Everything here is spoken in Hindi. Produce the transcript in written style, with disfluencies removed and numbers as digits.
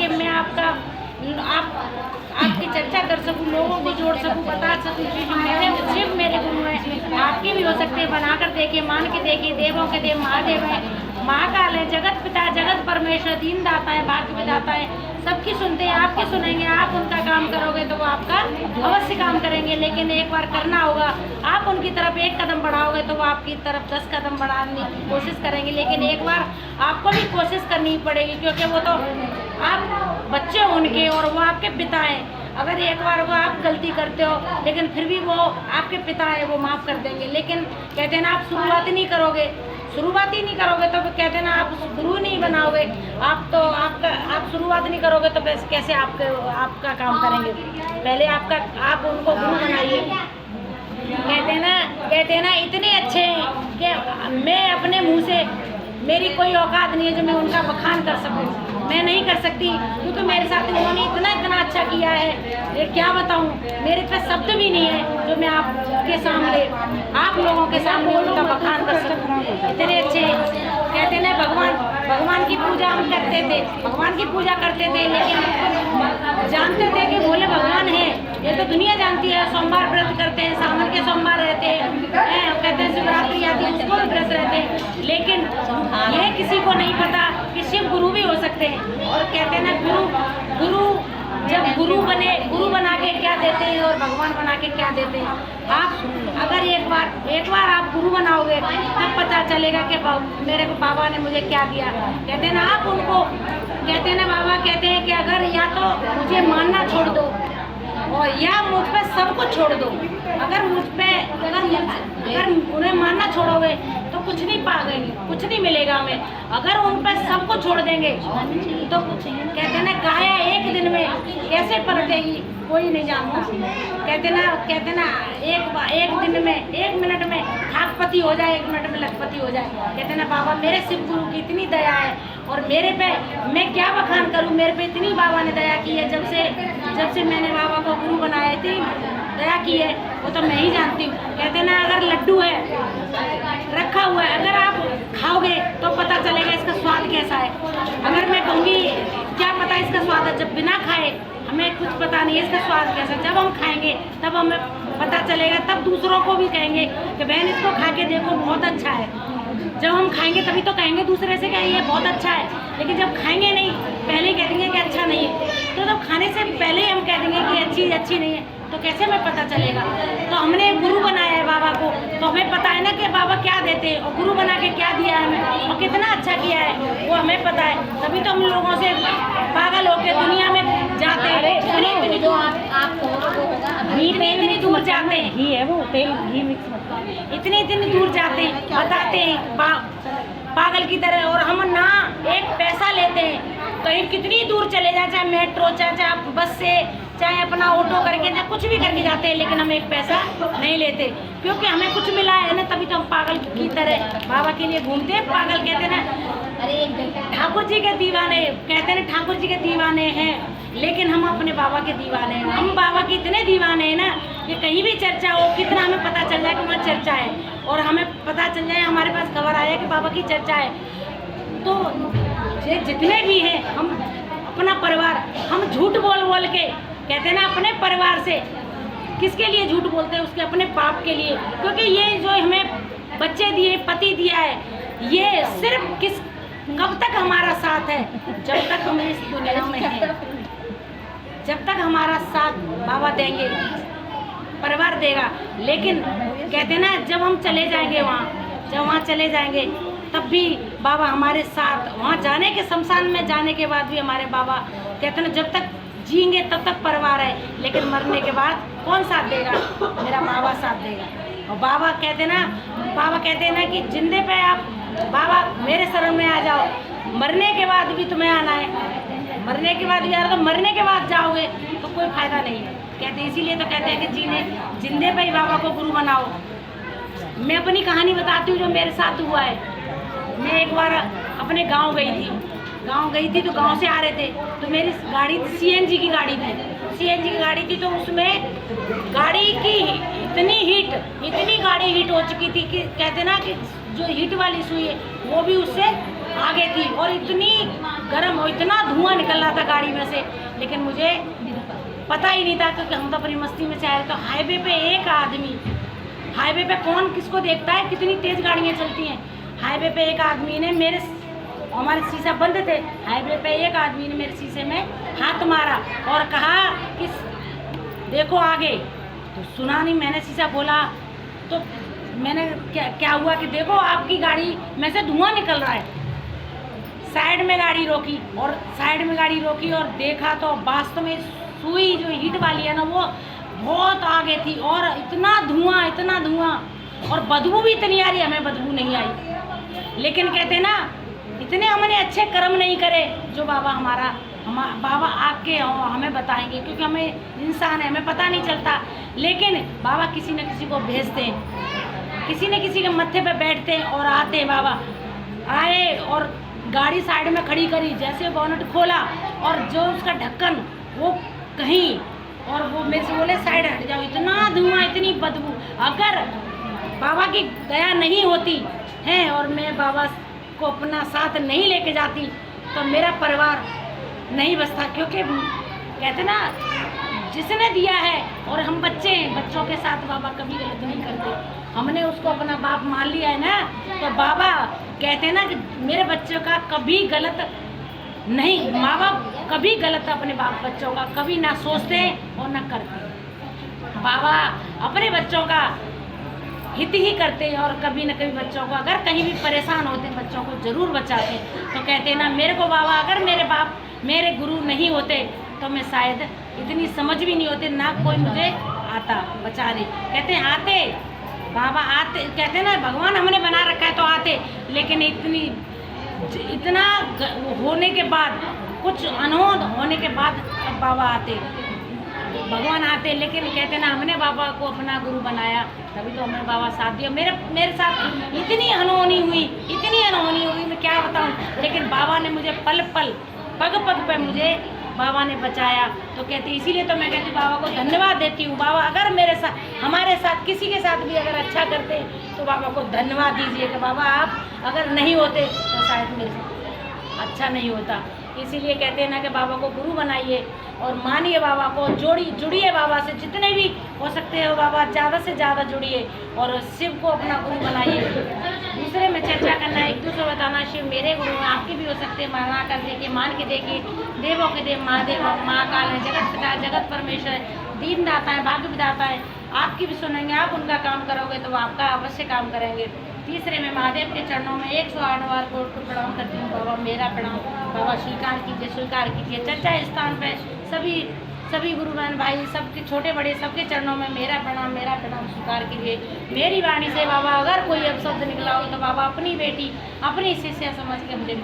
कि मैं आपकी चर्चा कर सकूं, लोगों को जोड़ सकूं, बता सकूं कि जो सिर्फ मेरे गुरु हैं, आपके भी हो सकते हैं। बनाकर देखिए, मान के देखिए, देवों के देव महादेव है, महाकाल है, जगत पिता है, जगत परमेश्वर, दीन दाता है, भाग्य विधाता है, सबकी सुनते हैं, आपकी सुनेंगे। आप उनका काम करोगे तो वो आपका अवश्य काम करेंगे, लेकिन एक बार करना होगा। आप उनकी तरफ एक कदम बढ़ाओगे तो वो आपकी तरफ 10 कदम बढ़ाने की कोशिश करेंगे, लेकिन एक बार आपको भी कोशिश करनी पड़ेगी, क्योंकि वो तो आप बच्चे उनके और वो आपके पिता हैं। अगर एक बार वो आप गलती करते हो, लेकिन फिर भी वो आपके पिता है, वो माफ़ कर देंगे। लेकिन कहते हैं ना, आप शुरुआत ही नहीं करोगे तो कहते हैं ना, आप गुरु नहीं बनाओगे। आप शुरुआत नहीं करोगे तो कैसे आपका काम करेंगे। पहले आप उनको गुरु बनाइए। कहते हैं ना इतने अच्छे हैं कि मैं अपने मुंह से, मेरी कोई औकात नहीं है जो मैं उनका बखान कर सकूं। मैं नहीं कर सकती, क्योंकि मेरे साथ उन्होंने इतना अच्छा किया है, ये क्या बताऊं। मेरे पे शब्द भी नहीं है जो मैं आपके सामने, आप लोगों के सामने उनका बखान कर सकूं। इतने अच्छे कहते ना, भगवान की पूजा हम करते थे, भगवान की पूजा करते थे, लेकिन जानते थे कि भोले भगवान है, ये तो दुनिया जानती है। सोमवार व्रत करते हैं, सावन के सोमवार रहते हैं, कहते हैं शिवरात्रि आती है, उसको भी व्रत रहते हैं, लेकिन यह किसी को नहीं पता कि शिव गुरु भी हो सकते हैं। और कहते हैं ना, गुरु जब गुरु बना के क्या देते हैं और भगवान बना के क्या देते हैं। आप अगर एक बार आप गुरु बनाओगे, तब पता चलेगा कि मेरे को बाबा ने मुझे क्या दिया। कहते हैं ना, आप उनको कहते हैं ना, बाबा कहते हैं कि अगर या तो मुझे मानना छोड़ दो और या मुझ पे सब कुछ छोड़ दो। अगर उन्हें मानना छोड़ोगे तो कुछ नहीं पाओगे, कुछ नहीं मिलेगा हमें। अगर उन पर सब कुछ छोड़ देंगे तो कहते हैं ना, काया एक दिन में कैसे पलटेगी कोई नहीं जानता। कहते ना एक दिन में, 1 मिनट में खाकपति हो जाए, 1 मिनट में लखपति हो जाए। कहते ना, बाबा मेरे शिव गुरु की इतनी दया है और मेरे पे मैं क्या बखान करूं, मेरे पे इतनी बाबा ने दया की है। जब से मैंने बाबा को गुरु बनाया, इतनी दया की है, वो तो मैं ही जानती हूँ। कहते ना, अगर लड्डू है रखा हुआ है, अगर आप खाओगे तो पता चलेगा इसका स्वाद कैसा है। अगर मैं कहूँगी क्या पता इसका स्वाद है, जब बिना खाए हमें कुछ पता नहीं है इसका स्वाद कैसा। जब हम खाएंगे तब हमें पता चलेगा, तब दूसरों को भी कहेंगे कि बहन इसको खा के देखो, बहुत अच्छा है। जब हम खाएंगे तभी तो कहेंगे दूसरे से कि ये बहुत अच्छा है, लेकिन जब खाएंगे नहीं, पहले कह देंगे कि अच्छा नहीं है। तो जब खाने से पहले हम कह देंगे कि अच्छी नहीं है, तो कैसे हमें पता चलेगा। तो हमने गुरु बनाया है बाबा को, तो हमें पता है ना कि बाबा क्या देते हैं और गुरु बना के क्या दिया है हमें और कितना अच्छा किया है, वो हमें पता है। तभी तो हम लोगों से पागल होकर दुनिया में जाते हैं, इतनी दूर जाते हैं, घी है वो, तेल घी मिक्स, इतनी दूर जाते हैं, बताते हैं पागल की तरह। और हम ना एक पैसा लेते हैं, कहीं कितनी दूर चले जाए, चाहे मेट्रो, चाहे बस से, चाहे अपना ऑटो करके, चाहे कुछ भी करके जाते हैं, लेकिन हम एक पैसा नहीं लेते, क्योंकि हमें कुछ मिला है ना। तभी तो हम पागल की तरह बाबा के लिए घूमते हैं। पागल कहते हैं ना, ठाकुर जी के दीवाने, कहते हैं ठाकुर जी के दीवाने हैं, लेकिन हम अपने बाबा के दीवाने हैं। हम बाबा के इतने दीवाने हैं ना कि कहीं भी चर्चा हो, कितना हमें पता चल जाए कि वहाँ चर्चा है, और हमें पता चल जाए, हमारे पास खबर आया कि बाबा की चर्चा है, तो जितने भी हैं, हम अपना परिवार, हम झूठ बोल के कहते हैं ना, अपने परिवार से किसके लिए झूठ बोलते हैं, उसके अपने बाप के लिए। क्योंकि ये जो हमें बच्चे दिए, पति दिया है, ये सिर्फ कब तक हमारा साथ है, जब तक हम इस दुनिया में हैं, जब तक हमारा साथ बाबा देंगे, परिवार देगा। लेकिन कहते हैं ना, जब हम चले जाएंगे वहाँ चले जाएंगे, तब भी बाबा हमारे साथ, वहाँ जाने के, शमशान में जाने के बाद भी हमारे बाबा कहते हैं ना, जब तक जिएंगे तब तक परिवार है, लेकिन मरने के बाद कौन साथ देगा, मेरा बाबा साथ देगा। और बाबा कहते हैं ना कि जिंदे पे आप बाबा मेरे शरण में आ जाओ, मरने के बाद भी तुम्हें आना है, मरने के बाद भी आ रहा, तो मरने के बाद जाओगे तो कोई फायदा नहीं है। कहते इसीलिए तो कहते हैं कि जिंदे पे ही बाबा को गुरु बनाओ। मैं अपनी कहानी बताती हूँ जो मेरे साथ हुआ है। मैं एक बार अपने गांव गई थी, तो गांव से आ रहे थे, तो मेरी गाड़ी सीएनजी की गाड़ी थी, तो उसमें गाड़ी की इतनी गाड़ी हीट हो चुकी थी कि कहते ना कि जो हीट वाली सुई है वो भी उससे आगे थी, और इतनी गर्म और इतना धुआं निकल रहा था गाड़ी में से, लेकिन मुझे पता ही नहीं था क्योंकि हम तो अपनी मस्ती में चाह रहे। तो हाईवे पे एक आदमी, हाईवे पे कौन किसको देखता है, कितनी तेज़ गाड़ियाँ चलती हैं। हाईवे पे एक आदमी ने मेरे, हमारे शीशा बंद थे, हाईवे पे एक आदमी ने मेरे शीशे में हाथ मारा और कहा कि देखो आगे। तो सुना नहीं, मैंने शीशा खोला तो मैंने क्या हुआ कि देखो आपकी गाड़ी में से धुआं निकल रहा है। साइड में गाड़ी रोकी और देखा तो वास्तव में सुई जो हीट वाली है ना वो बहुत आगे थी और इतना धुआं और बदबू भी इतनी आ रही, हमें बदबू नहीं आई। लेकिन कहते ना, इतने हमने अच्छे कर्म नहीं करे जो बाबा बाबा आके हमें बताएंगे, क्योंकि हमें इंसान है, हमें पता नहीं चलता। लेकिन बाबा किसी न किसी को भेजते हैं, किसी न किसी के मत्थे पे बैठते हैं और आते हैं। बाबा आए और गाड़ी साइड में खड़ी करी, जैसे बोनट खोला और जो उसका ढक्कन वो कहीं, और वो मेरे से बोले साइड हट जाओ, इतना धुआं, इतनी बदबू। अगर बाबा की दया नहीं होती है और मैं बाबा को अपना साथ नहीं लेके जाती तो मेरा परिवार नहीं बचता। क्योंकि कहते ना, जिसने दिया है, और हम बच्चे हैं, बच्चों के साथ बाबा कभी गलत नहीं करते। हमने उसको अपना बाप मान लिया है ना, तो बाबा कहते हैं ना कि मेरे बच्चों का कभी गलत नहीं, माँ बाप कभी गलत अपने बाप बच्चों का कभी ना सोचते और ना करते। बाबा अपने बच्चों का हित ही करते हैं और कभी न कभी बच्चों को अगर कहीं भी परेशान होते हैं बच्चों को ज़रूर बचाते हैं। तो कहते हैं ना, मेरे को बाबा अगर मेरे बाप मेरे गुरु नहीं होते तो मैं शायद इतनी समझ भी नहीं होती, ना कोई मुझे आता बचाने। कहते हैं आते बाबा, आते, कहते हैं ना भगवान हमने बना रखा है तो आते, लेकिन इतना होने के बाद, कुछ अनहोद होने के बाद अब बाबा आते, भगवान आते। लेकिन कहते ना, हमने बाबा को अपना गुरु बनाया तभी तो हमें बाबा साथ दिया। मेरे साथ इतनी अनहोनी हुई, मैं क्या बताऊं। लेकिन बाबा ने मुझे पल पल, पग पग पे मुझे बाबा ने बचाया। तो कहती, इसीलिए तो मैं कहती बाबा को धन्यवाद देती हूँ। बाबा अगर मेरे साथ, हमारे साथ, किसी के साथ भी अगर अच्छा करते तो बाबा को धन्यवाद दीजिए कि बाबा आप अगर नहीं होते तो शायद मेरे साथ अच्छा नहीं होता। इसीलिए कहते हैं ना कि बाबा को गुरु बनाइए और मानिए बाबा को, जुड़िए बाबा से, जितने भी हो सकते हो बाबा ज़्यादा से ज़्यादा जुड़िए और शिव को अपना गुरु बनाइए। दूसरे में चर्चा करना, एक दूसरे को बताना शिव मेरे गुरु हैं, आपके भी हो सकते हैं, माना कर देखिए, मान के देखिए। देवों के देव महादेव महाकाल है, जगत पिता, जगत परमेश्वर है, दीन दाता है, भाग्य विधाता है। आपकी भी सुनेंगे, आप उनका काम करोगे तो वो आपका अवश्य काम करेंगे। तीसरे में महादेव के चरणों में 108 बार कोट को प्रणाम करती हूँ। बाबा मेरा प्रणाम, बाबा स्वीकार कीजिए। चर्चा स्थान पे सभी गुरु बहन भाई, सबके छोटे बड़े सबके चरणों में मेरा प्रणाम स्वीकार कीजिए। मेरी वाणी से बाबा अगर कोई अपशब्द निकला हो तो बाबा अपनी बेटी, अपनी शिष्या समझ के मुझे